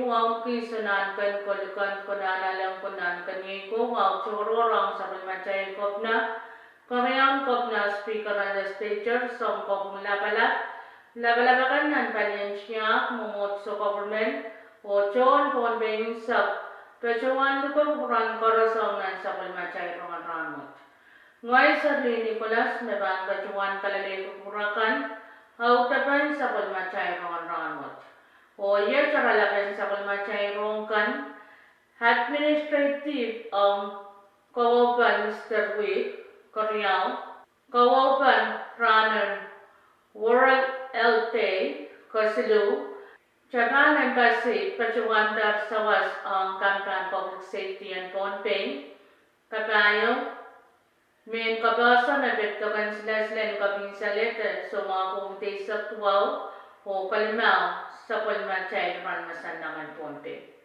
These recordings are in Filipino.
wow kisunan kan kolukan kunanalang kunan kanyi ko wow chororang sabal macay kop na Korean kop na speaker on the stature song kop labalabakan nan panyan siya mumot so government o chon pon being sub pechuan ko puran korosong nan sabal macay Rongen Rahnwet. Ngay sa Nicolas may bang pechuan kalalay kupurakan hautapan sabal macay Rongen Rahnwet. O iya caralakan sabal macay rongkan administrative kawapan Mr. Week Korean kawapan Ranan World LT Kosilu Japan Embassy Pachuantar Sawas ang Kampan Public Safety and pohnpei Kapayo Main kabasa na bettokan sila kabing salete so mga kumite sa tuwaw o kalimaw sa palmachay masan naman pohnpei.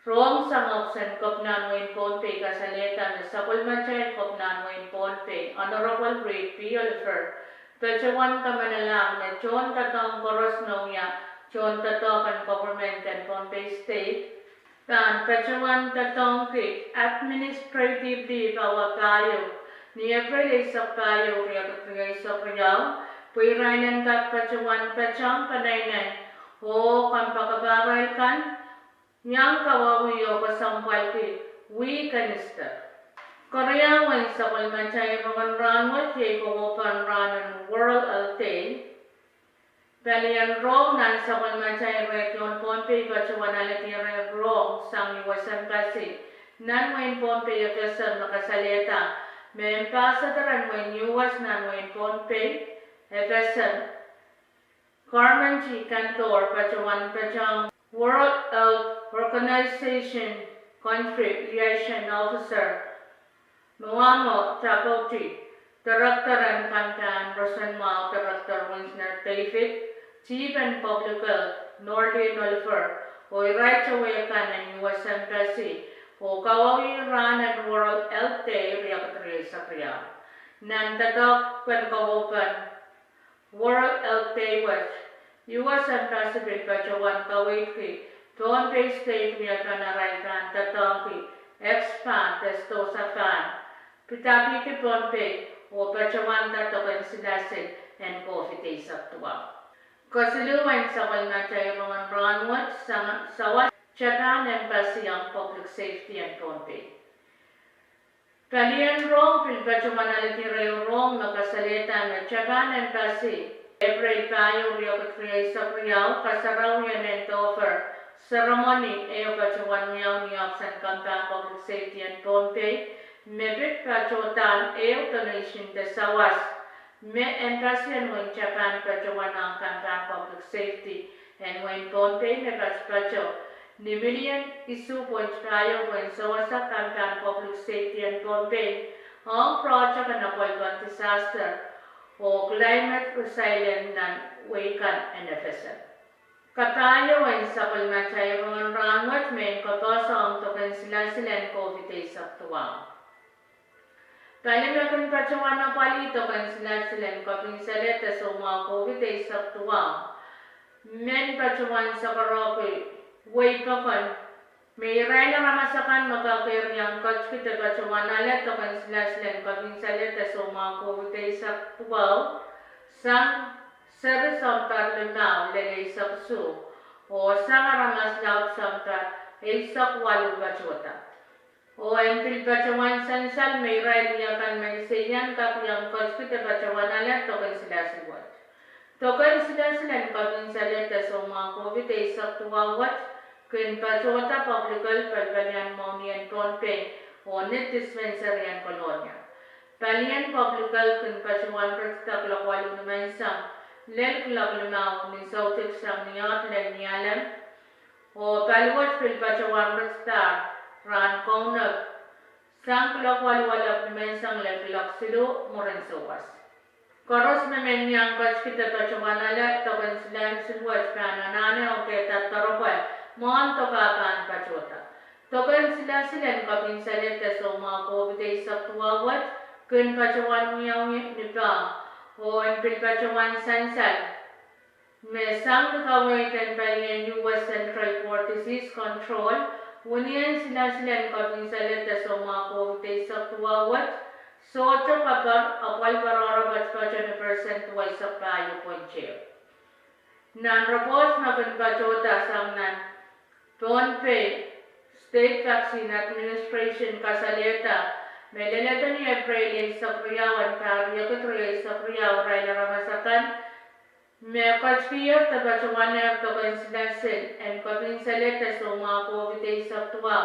Wrong sang option kop nanwain pohnpei kasaleta na sa palmachay kop nanwain pohnpei Honorable Great P. Oliver Pechuan ka manalang na John Tatong Koros Noya John Tatong Government and pohnpei State dan Pechuan Tatong Creek Administratively Bawagayo ni April isok tayo kaya isok riyaw puiranan ka Pechuan Pechang panaynay o kan pagkabaral kan niyang kawawiyo kasampal ki we kanister Korea wan sa palmanchay Rongen Rahnwet yay kumopan ranan World Altain Balian Rome nan sa palmanchay region pohnpei Pechuan alatira Rome sang iwasan kasi nan wain pohnpei efesan nakasaleta may ambassador when US nan when pohnpei efesan Carmen G. Cantor Pechuan Pechang World Health Organization Country Liaison Officer Muamo Tapoti Director and Kantan Rosen Mao Director Winsner David Chief and Public Health Northern Oliver o right away kan ng US Embassy o kawawi ran at World Health Day Riyakatri sa Kriya. Nandatok kan kawapan World Health Day was US Embassy Pechuan kawit ki pohnpei State Riyakanaray kan tatong ki expand testo sa fan pitapi ki pohnpei o Pechuan tatokan silasin and coffee day sa tuwa. Kasiluan sa palmachay Rongen Rahnwet sa Japan Embassy ang Public Safety and pohnpei. Kalian rong Pechuan alitira rong nakasalita na Japan Embassy April tayo riyakatri sa Riyaw kasaraw yan and offer ceremony ayo Pechuan miyaw ni Opsan Kampan Public Safety and pohnpei mebit Pechuan ayo donation de sawas me embassy and when Japan Pechuan ang Kampan Public Safety and when pohnpei me Pecho ni million isu point tayo when sa Kampan Public Safety and pohnpei ang project na nakwalwan disaster o climate resilient nan wakan and efficient. Katayo when sa palmachay Rongen Rahnwet main kotoso ang token sila COVID sa tuwang. Kalimakan Pechuan na palito kan sila kaping saleta so mga COVID sa tuwang. Men Pechuan sa karoke way pa kan may ray na ramasakan makakir niyang coach kita Pechuan alat kan sila kaping saleta so mga COVID sa tuwang sang seres samtar linaw lelay sa su o sang aramas laut samtar isak walu Pechuan. O empil Pechuan sansal may ray niya kan mensayan kapiyang coach kita Pechuan alat token sila siwat. Token sila kaping saleta so mga COVID sa tuwawat Kun Pechuan Public Health Pagpalian Maunian pohnpei o net dispensary and kolonya. Palian Public Health kun Pechuan Prestak Lakwalu naman isang lel kulaglumaw ni Sautik sang niyot len niyalam o paluwat pil Pechuan Prestak ran konag sang kulagwalu-walap naman isang lel kulaksilu murin sawas. Koros naman niyang coach kita Pechuan alat token sila silwat kananane o keta taropay Mohon tokapan Pechuan. Token sila kaping salita so mga COVID sa tuwawat kun Pechuan miyaw nipa o empil Pechuan sansal. May sang nakaway kan palian US Central for disease control. Unian sinasilan kami sa leta sa mga COVID sa tuwawat. So, ito kapag apal pararabat pa 20% way sa payo ponche. Non-report na kanbachota sang nan pohnpei State Vaccine Administration kasaleta. May lalata ni April sa kriyawan kariya katriya sa kriyaw ray naramasakan. May kachpiyot na bachuwaner to coincidences and kabinsaleta sa mga COVID sa tuwa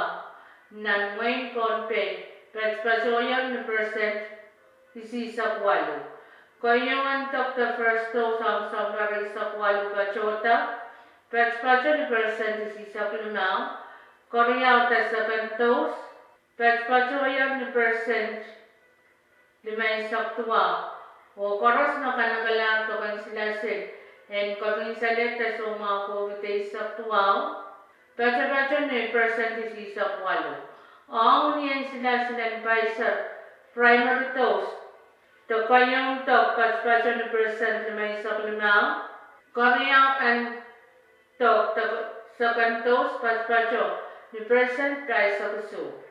nan Wayne pohnpei. Patspasoyan na percent isisa kwalo. Kaya antok the first dose ang sambari sa kwalo bachota. Patspaso na percent isisa klumao. Kaya the second dose. Patspasoyan na percent limay sa tuwa. O koros na kanagalang to kansilasin. And kabinsaleta sa mga COVID sa tuwa. Patspaso na percent isisa kwalo. Ang uniyan sila Pfizer primary dose. To kayong to patspaso na percent limay sa klima. Koreang and to second dose patspaso ni percent kay sa kuso.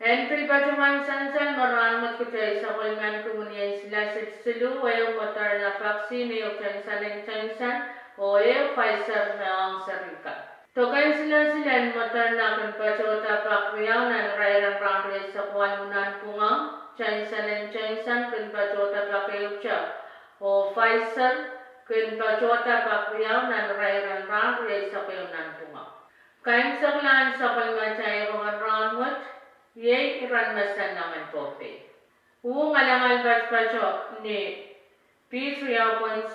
And pilpachuman sansan maramot ko tayo sa kulman kumuniyan sila silu wayong Moderna vaccine yung Chansan o yung Pfizer na ang sarika. Tokan sila Moderna kan pachota pakriyaw na Rongen Rahnwet sa kuwanunan pungang Chansan kan pachota pakriyaw siya o Pfizer kan pachota pakriyaw na Rongen Rahnwet sa kuwanunan pungang. Kain sa klaan sa kalmachay Rongen Rahnwet, yay iranmasan naman pohnpei. Ngalangal pacho ni P3.0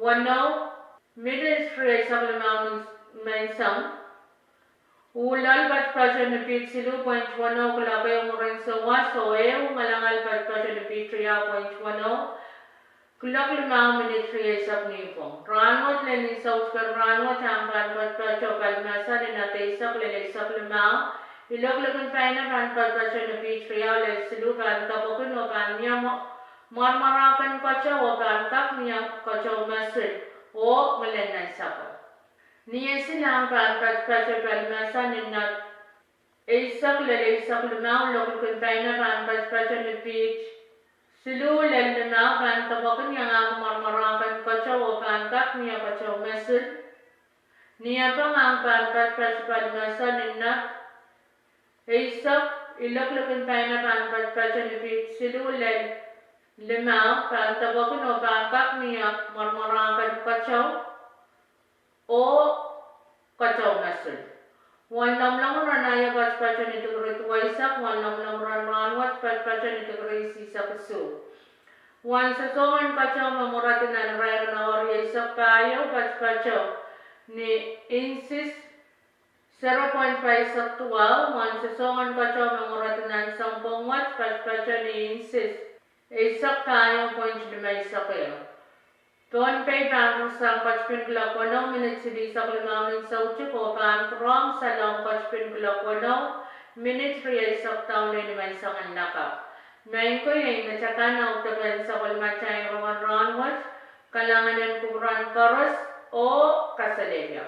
wano middle stress sa kalmang mensang ulal patspaso ni P0.1 kulaka yung rin sa waso ngalangal patspaso ni P3.1 kulak limang ministry sa nipong Rahnwet lenin sa Oscar Rahnwet ang patspaso kalmasa ni nataysak lilisak limang ilog-logon tayo na patspaso ni P3.0 lesilukan kapokun o kanya marmarakan kacho o kantak niya kacho masir o malenan sakot. Niya silang patspaso kalmasa ni nat isak lilisak limang log-logon tayo na patspaso ni P3 silu lalima kan tabakan yang ang marmarakan kacho o kantak niya kacho masir niya pa ang patspaso kalmasa ni nat isak ilog-logon tayo na patspaso ni P3 silu lima kan tabakan o kantak niya marmarakan kacho o kachaw masir. Wan lamlang ranaya patspaso ni Tigray Tuwaisak, wan lamlang Rahnwet patspaso ni Tigray Sisa Kusu. Wan sasongan kachaw mamuratin na Rongen Rahnwet isak payo patspaso ni Insis 0.5 sa tuwa, wan sasongan kachaw mamuratin na sampung wat patspaso ni Insis isak payo 0.5 sa kayo. Pohnpei pang sang kachpin kulak minutes sili sa kulimangin sa uchi ko pang krong sa long kachpin kulak minutes riyay sa taon na naman sa kanlaka. Ngayon ko yung natsaka na utagan sa kulmachay Rongen Rahnwet, kalangan ng kuran karos o kasalenya.